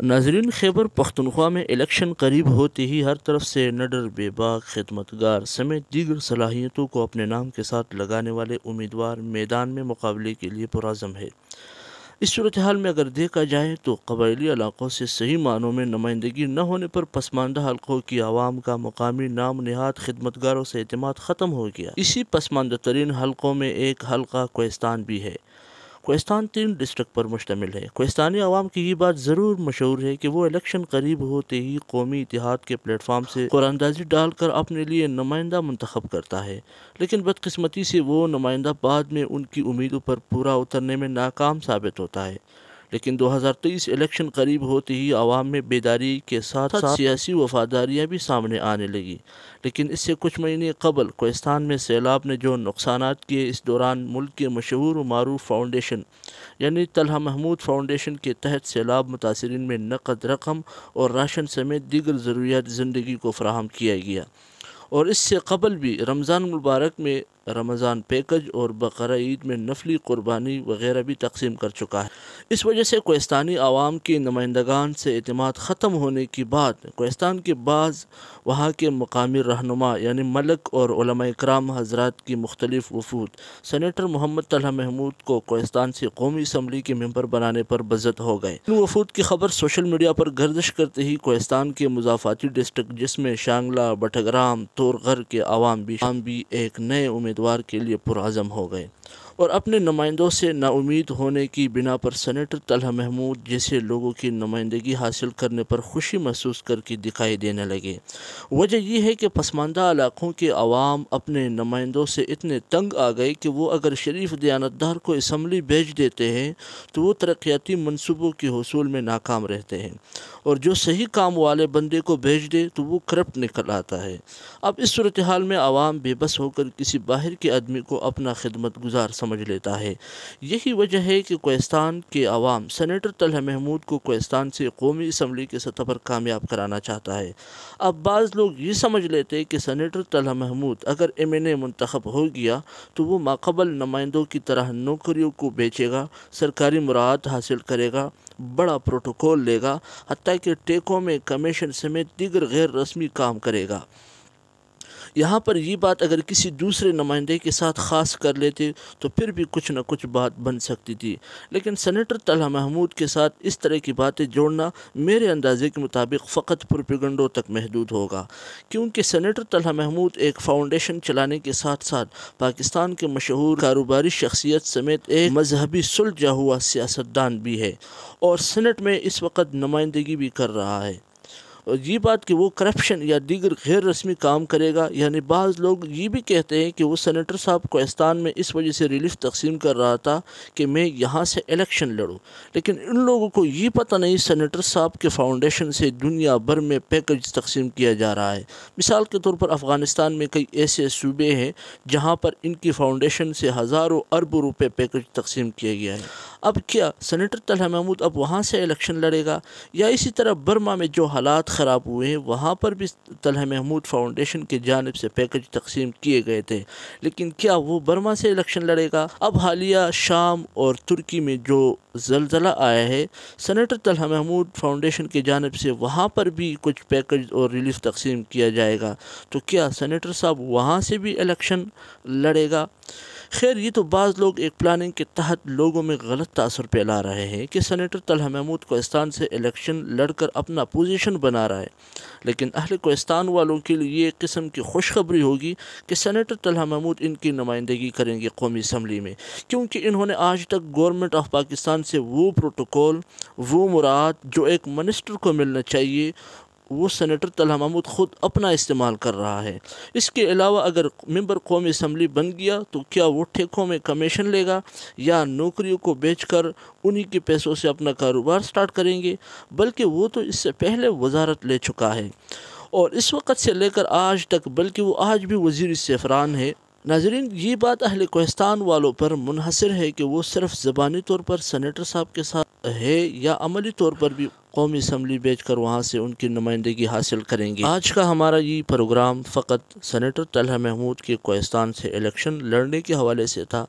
ناظرین، خیبر پختونخوا میں الیکشن قریب ہوتے ہی ہر طرف سے نڈر، بے باک، خدمتگار سمیت دیگر صلاحیتوں کو اپنے نام کے ساتھ لگانے والے امیدوار میدان میں مقابلے کے لیے پرعزم ہے۔ اس صورتحال میں اگر دیکھا جائے تو قبائلی علاقوں سے صحیح معنوں میں نمائندگی نہ ہونے پر پسماندہ حلقوں کی عوام کا مقامی نام نہاد خدمتگاروں سے اعتماد ختم ہو گیا۔ اسی پسماندہ ترین حلقوں میں ایک حلقہ کوہستان بھی ہے۔ کوہستان 3 ڈسٹرکٹ پر مشتمل ہے۔ کوہستانی عوام کی یہ بات ضرور مشہور ہے کہ وہ الیکشن قریب ہوتے ہی قومی اتحاد کے پلیٹ فارم سے قراردادی ڈال کر اپنے لیے نمائندہ منتخب کرتا ہے، لیکن بدقسمتی سے وہ نمائندہ بعد میں ان کی امیدوں پر پورا اترنے میں ناکام ثابت ہوتا ہے۔ لیکن 2023 الیکشن قریب ہوتے ہی عوام میں بیداری کے ساتھ ساتھ سیاسی وفاداریاں بھی سامنے آنے لگی۔ لیکن اس سے کچھ مہینے قبل کوہستان میں سیلاب نے جو نقصانات کیے، اس دوران ملک کے مشہور و معروف فاؤنڈیشن یعنی طلحہ محمود فاؤنڈیشن کے تحت سیلاب متاثرین میں نقد رقم اور راشن سمیت دیگر ضروریات زندگی کو فراہم کیا گیا، اور اس سے قبل بھی رمضان المبارک میں رمضان پیکج اور بقرہ عید میں نفلی قربانی وغیرہ بھی تقسیم کر چکا ہے۔ اس وجہ سے کوہستانی عوام کے نمائندگان سے اعتماد ختم ہونے کی بعد کوہستان کے بعض وہاں کے مقامی رہنما یعنی ملک اور علماء اکرام حضرات کی مختلف وفود سینیٹر محمد طلحہ محمود کو کوہستان سے قومی اسمبلی کے ممبر بنانے پر بضد ہو گئے۔ ان وفود کی خبر سوشل میڈیا پر گردش کرتے ہی کوہستان کے مضافاتی ڈسٹرکٹ جس میں شانگلہ، بٹگرام، تورغر کے عوام بھی ایک نئے امیدوار کے لیے پرعزم ہو گئے، اور اپنے نمائندوں سے نا امید ہونے کی بنا پر سینیٹر طلحہ محمود جیسے لوگوں کی نمائندگی حاصل کرنے پر خوشی محسوس کر کے دکھائی دینے لگے۔ وجہ یہ ہے کہ پسماندہ علاقوں کے عوام اپنے نمائندوں سے اتنے تنگ آ گئے کہ وہ اگر شریف دیانتدار کو اسمبلی بھیج دیتے ہیں تو وہ ترقیاتی منصوبوں کے حصول میں ناکام رہتے ہیں، اور جو صحیح کام والے بندے کو بھیج دے تو وہ کرپٹ نکل آتا ہے۔ اب اس صورتحال میں عوام بے بس ہو کر کسی باہر کے آدمی کو اپنا خدمت گزار سمجھ لیتا ہے۔ یہی وجہ ہے کہ کوہستان کے عوام سینیٹر طلحہ محمود کو کوہستان سے قومی اسمبلی کے سطح پر کامیاب کرانا چاہتا ہے۔ اب بعض لوگ یہ سمجھ لیتے کہ سینیٹر طلحہ محمود اگر MNA منتخب ہو گیا تو وہ ماقبل نمائندوں کی طرح نوکریوں کو بیچے گا، سرکاری مراعات حاصل کرے گا، بڑا پروٹوکول لے گا، حتیٰ کہ ٹیکوں میں کمیشن سمیت دیگر غیر رسمی کام کرے گا۔ یہاں پر یہ بات اگر کسی دوسرے نمائندے کے ساتھ خاص کر لیتے تو پھر بھی کچھ نہ کچھ بات بن سکتی تھی، لیکن سینیٹر طلحہ محمود کے ساتھ اس طرح کی باتیں جوڑنا میرے اندازے کے مطابق فقط پروپیگنڈوں تک محدود ہوگا، کیونکہ سینیٹر طلحہ محمود ایک فاؤنڈیشن چلانے کے ساتھ ساتھ پاکستان کے مشہور کاروباری شخصیت سمیت ایک مذہبی سلجھا ہوا سیاستدان بھی ہے، اور سینٹ میں اس وقت نمائندگی بھی کر رہا ہے۔ اور یہ بات کہ وہ کرپشن یا دیگر غیر رسمی کام کرے گا، یعنی بعض لوگ یہ بھی کہتے ہیں کہ وہ سینیٹر صاحب کوہستان میں اس وجہ سے ریلیف تقسیم کر رہا تھا کہ میں یہاں سے الیکشن لڑوں، لیکن ان لوگوں کو یہ پتہ نہیں سینیٹر صاحب کے فاؤنڈیشن سے دنیا بھر میں پیکج تقسیم کیا جا رہا ہے۔ مثال کے طور پر افغانستان میں کئی ایسے صوبے ہیں جہاں پر ان کی فاؤنڈیشن سے ہزاروں اربوں روپے پیکج تقسیم کیا گیا ہے۔ اب کیا سینیٹر طلحہ محمود اب وہاں سے الیکشن لڑے گا، یا اسی طرح برما میں جو حالات خراب ہوئے ہیں وہاں پر بھی طلحہ محمود فاؤنڈیشن کی جانب سے پیکج تقسیم کیے گئے تھے، لیکن کیا وہ برما سے الیکشن لڑے گا؟ اب حالیہ شام اور ترکی میں جو زلزلہ آیا ہے، سینیٹر طلحہ محمود فاؤنڈیشن کی جانب سے وہاں پر بھی کچھ پیکج اور ریلیف تقسیم کیا جائے گا، تو کیا سینیٹر صاحب وہاں سے بھی الیکشن لڑے گا؟ خیر، یہ تو بعض لوگ ایک پلاننگ کے تحت لوگوں میں غلط تاثر پھیلا رہے ہیں کہ سینیٹر طلحہ محمود کوہستان سے الیکشن لڑ کر اپنا پوزیشن بنا رہا ہے، لیکن اہل کوہستان والوں کے لیے یہ ایک قسم کی خوشخبری ہوگی کہ سینیٹر طلحہ محمود ان کی نمائندگی کریں گے قومی اسمبلی میں، کیونکہ انہوں نے آج تک گورنمنٹ آف پاکستان سے وہ پروٹوکول، وہ مراعات جو ایک منسٹر کو ملنا چاہیے، وہ سینیٹر طلحہ محمود خود اپنا استعمال کر رہا ہے۔ اس کے علاوہ اگر ممبر قومی اسمبلی بن گیا تو کیا وہ ٹھیکوں میں کمیشن لے گا یا نوکریوں کو بیچ کر انہی کے پیسوں سے اپنا کاروبار سٹارٹ کریں گے؟ بلکہ وہ تو اس سے پہلے وزارت لے چکا ہے، اور اس وقت سے لے کر آج تک، بلکہ وہ آج بھی وزیر سیفران ہے۔ ناظرین، یہ بات اہل کوہستان والوں پر منحصر ہے کہ وہ صرف زبانی طور پر سینیٹر صاحب کے ساتھ ہے یا عملی طور پر بھی قومی اسمبلی بیچ کر وہاں سے ان کی نمائندگی حاصل کریں گے۔ آج کا ہمارا یہ پروگرام فقط سینیٹر طلحہ محمود کے کوہستان سے الیکشن لڑنے کے حوالے سے تھا۔